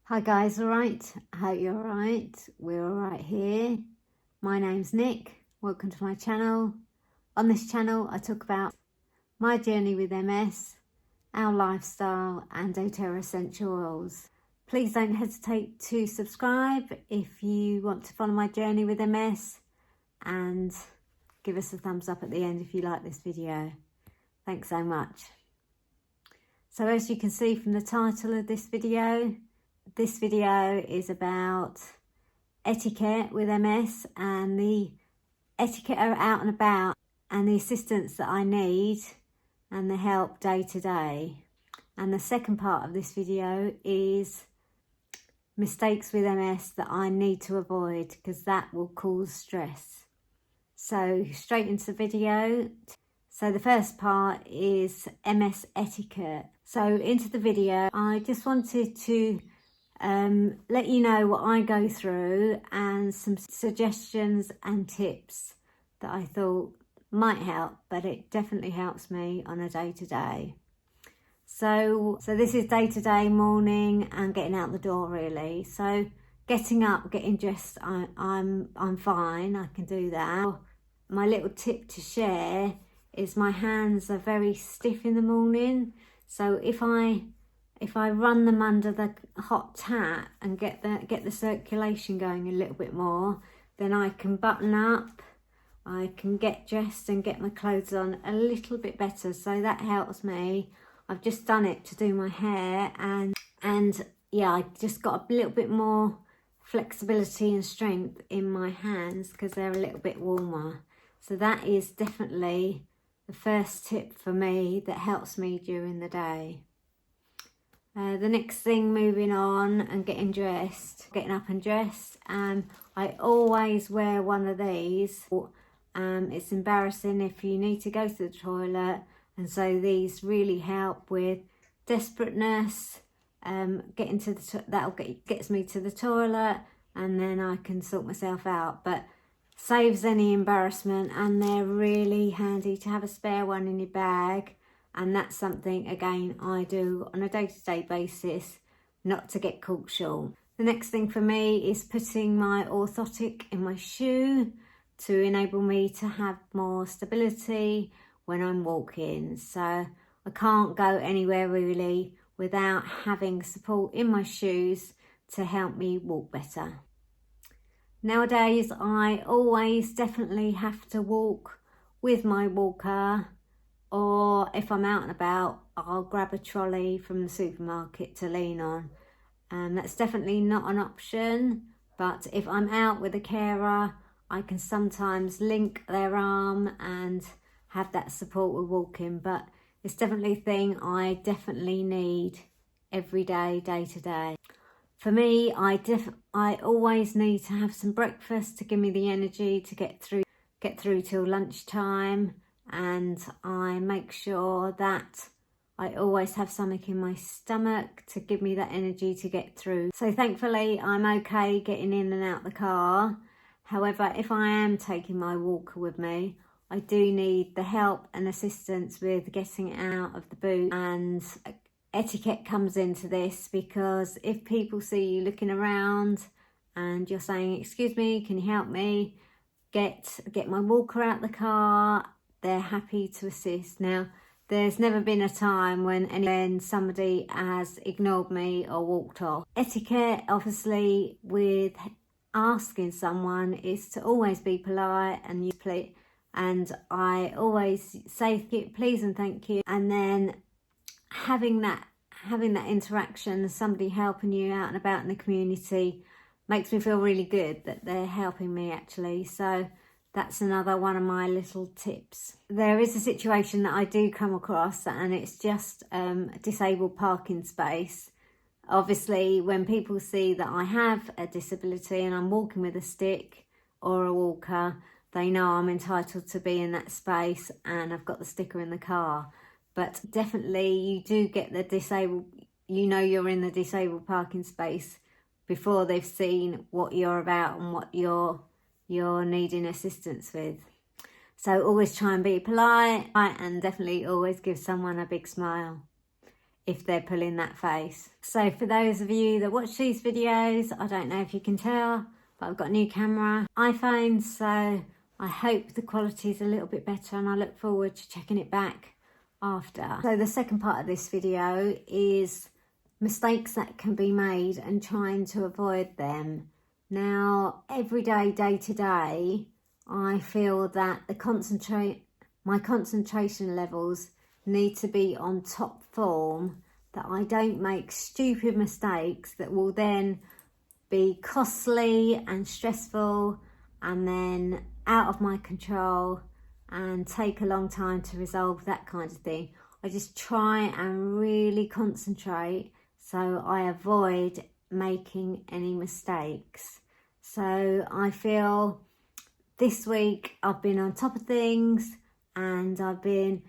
Hi guys, alright? I hope you're alright. We're alright here. My name's Nick. Welcome to my channel. On this channel I talk about my journey with MS, our lifestyle and doTERRA essential oils. Please don't hesitate to subscribe if you want to follow my journey with MS, and give us a thumbs up at the end if you like this video. Thanks so much. So as you can see from the title of this video is about etiquette with MS and the etiquette out and about and the assistance that I need and the help day to day. And the second part of this video is mistakes with MS that I need to avoid, because that will cause stress. So straight into the video. So the first part is MS etiquette. So into the video, I just wanted to let you know what I go through and some suggestions and tips that I thought might help, but it definitely helps me on a day-to-day. So this is day-to-day, morning and getting out the door really. So getting up, getting dressed, I'm fine, I can do that. My little tip to share is my hands are very stiff in the morning. So if I run them under the hot tap and get the circulation going a little bit more, then I can button up, I can get dressed and get my clothes on a little bit better. So that helps me. I've just done it to do my hair, and yeah, I just got a little bit more flexibility and strength in my hands because they're a little bit warmer. So that is definitely the first tip for me that helps me during the day. The next thing, moving on and getting up and dressed. I always wear one of these. It's embarrassing if you need to go to the toilet, and so these really help with desperateness. Gets me to the toilet, and then I can sort myself out. But saves any embarrassment, and they're really handy to have a spare one in your bag. And that's something, again, I do on a day-to-day basis, not to get caught short. The next thing for me is putting my orthotic in my shoe to enable me to have more stability when I'm walking. So I can't go anywhere really without having support in my shoes to help me walk better. Nowadays, I always definitely have to walk with my walker, or if I'm out and about, I'll grab a trolley from the supermarket to lean on. That's definitely not an option, but if I'm out with a carer, I can sometimes link their arm and have that support with walking. But it's definitely a thing I definitely need every day, day to day. For me, I always need to have some breakfast to give me the energy to get through till lunchtime. And I make sure that I always have something in my stomach to give me that energy to get through. So thankfully I'm okay getting in and out the car. However, if I am taking my walker with me, I do need the help and assistance with getting out of the boot. And etiquette comes into this, because if people see you looking around and you're saying, "Excuse me, can you help me get my walker out the car?" they're happy to assist. Now, there's never been a time when somebody has ignored me or walked off. Etiquette, obviously, with asking someone is to always be polite and use please. And I always say please and thank you. And then having that interaction, somebody helping you out and about in the community, makes me feel really good that they're helping me actually. So that's another one of my little tips. There is a situation that I do come across, and it's just a disabled parking space. Obviously, when people see that I have a disability and I'm walking with a stick or a walker, they know I'm entitled to be in that space, and I've got the sticker in the car. But definitely you do get the disabled, you're in the disabled parking space before they've seen what you're about and what you're needing assistance with. So always try and be polite, and definitely always give someone a big smile. if they're pulling that face. So for those of you that watch these videos, I don't know if you can tell, but I've got a new camera, iPhone, so I hope the quality is a little bit better, and I look forward to checking it back after. So the second part of this video is mistakes that can be made and trying to avoid them. Now, every day, day to day, I feel that my concentration levels need to be on top form, that I don't make stupid mistakes that will then be costly and stressful and then out of my control and take a long time to resolve, that kind of thing. I just try and really concentrate so I avoid making any mistakes. So I feel this week I've been on top of things and I've been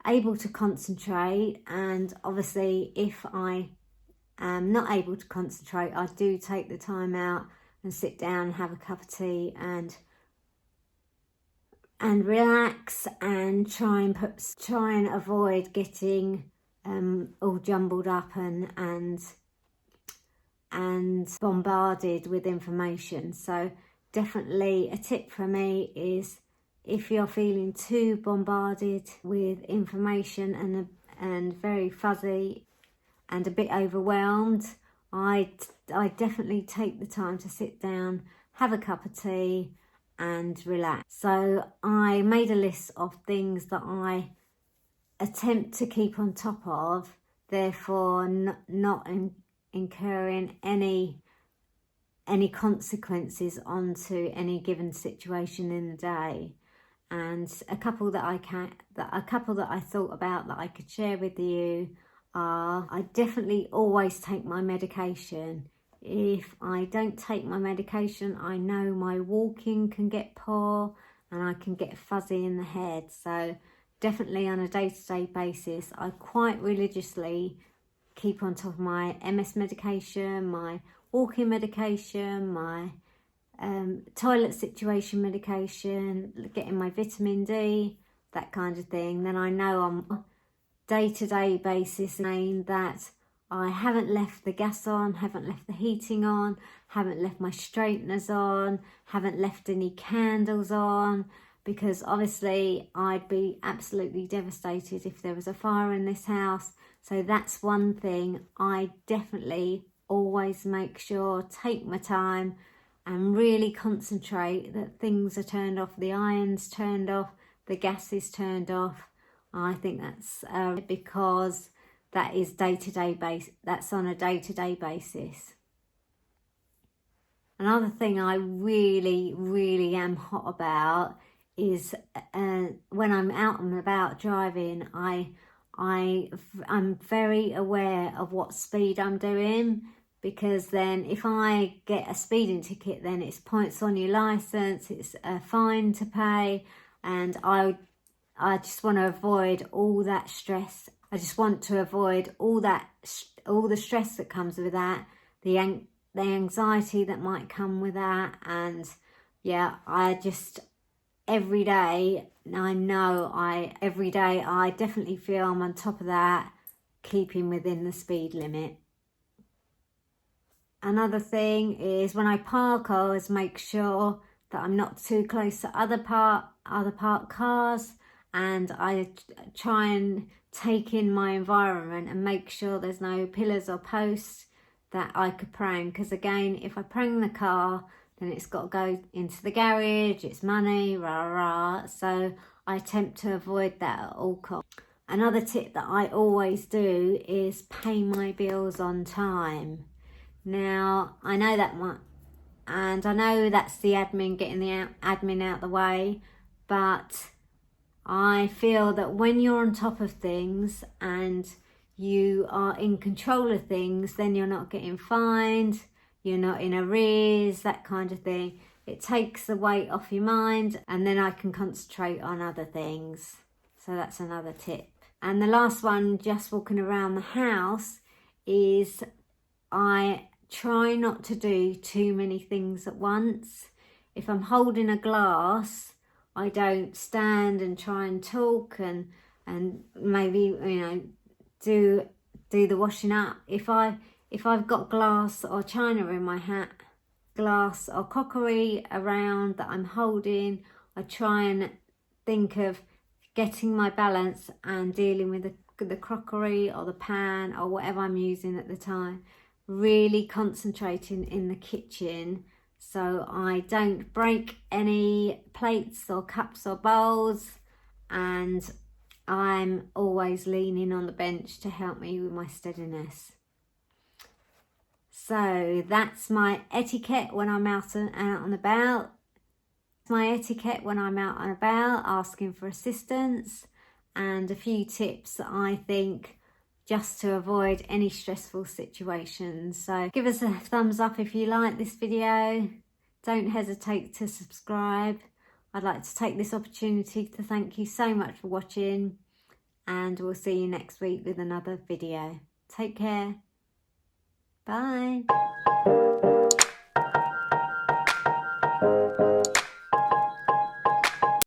able to concentrate, and obviously if I am not able to concentrate, I do take the time out and sit down and have a cup of tea and relax and try and avoid getting all jumbled up and bombarded with information. So definitely a tip for me is, if you're feeling too bombarded with information and very fuzzy and a bit overwhelmed, I definitely take the time to sit down, have a cup of tea and relax. So I made a list of things that I attempt to keep on top of, therefore not incurring any consequences onto any given situation in the day. And a couple that I thought about that I could share with you are, I definitely always take my medication. If I don't take my medication, I know my walking can get poor and I can get fuzzy in the head. So definitely on a day-to-day basis, I quite religiously keep on top of my MS medication, my walking medication, my toilet situation medication, getting my vitamin D, that kind of thing. Then I know on a day-to-day basis that I haven't left the gas on, haven't left the heating on, haven't left my straighteners on, haven't left any candles on, because obviously I'd be absolutely devastated if there was a fire in this house. So that's one thing I definitely always make sure, take my time and really concentrate that things are turned off, the iron's turned off, the gas is turned off. I think that's because that is that's on a day-to-day basis. Another thing I really am hot about is when I'm out and about driving, I'm very aware of what speed I'm doing, because then if I get a speeding ticket, then it's points on your license, it's a fine to pay, and I just want to avoid all that stress. I just want to avoid all the stress that comes with that, the anxiety that might come with that, and yeah, every day I definitely feel I'm on top of that, keeping within the speed limit. Another thing is when I park, I always make sure that I'm not too close to other parked cars, and I try and take in my environment and make sure there's no pillars or posts that I could prang, because again, if I prang the car, then it's got to go into the garage, it's money, so I attempt to avoid that at all costs. Another tip that I always do is pay my bills on time. Now, I know that one, and I know that's the admin, getting the admin out the way, but I feel that when you're on top of things and you are in control of things, then you're not getting fined, you're not in arrears, that kind of thing. It takes the weight off your mind, and then I can concentrate on other things. So that's another tip. And the last one, just walking around the house, is I try not to do too many things at once. If I'm holding a glass, I don't stand and try and talk and maybe, do do the washing up. If I've got glass or china in my hat, glass or crockery around that I'm holding, I try and think of getting my balance and dealing with the crockery or the pan or whatever I'm using at the time. Really concentrating in the kitchen so I don't break any plates or cups or bowls, and I'm always leaning on the bench to help me with my steadiness. So that's my etiquette when I'm out and about. My etiquette when I'm out and about, asking for assistance, and a few tips that I think just to avoid any stressful situations. So give us a thumbs up if you like this video. Don't hesitate to subscribe. I'd like to take this opportunity to thank you so much for watching, and we'll see you next week with another video. Take care. Bye.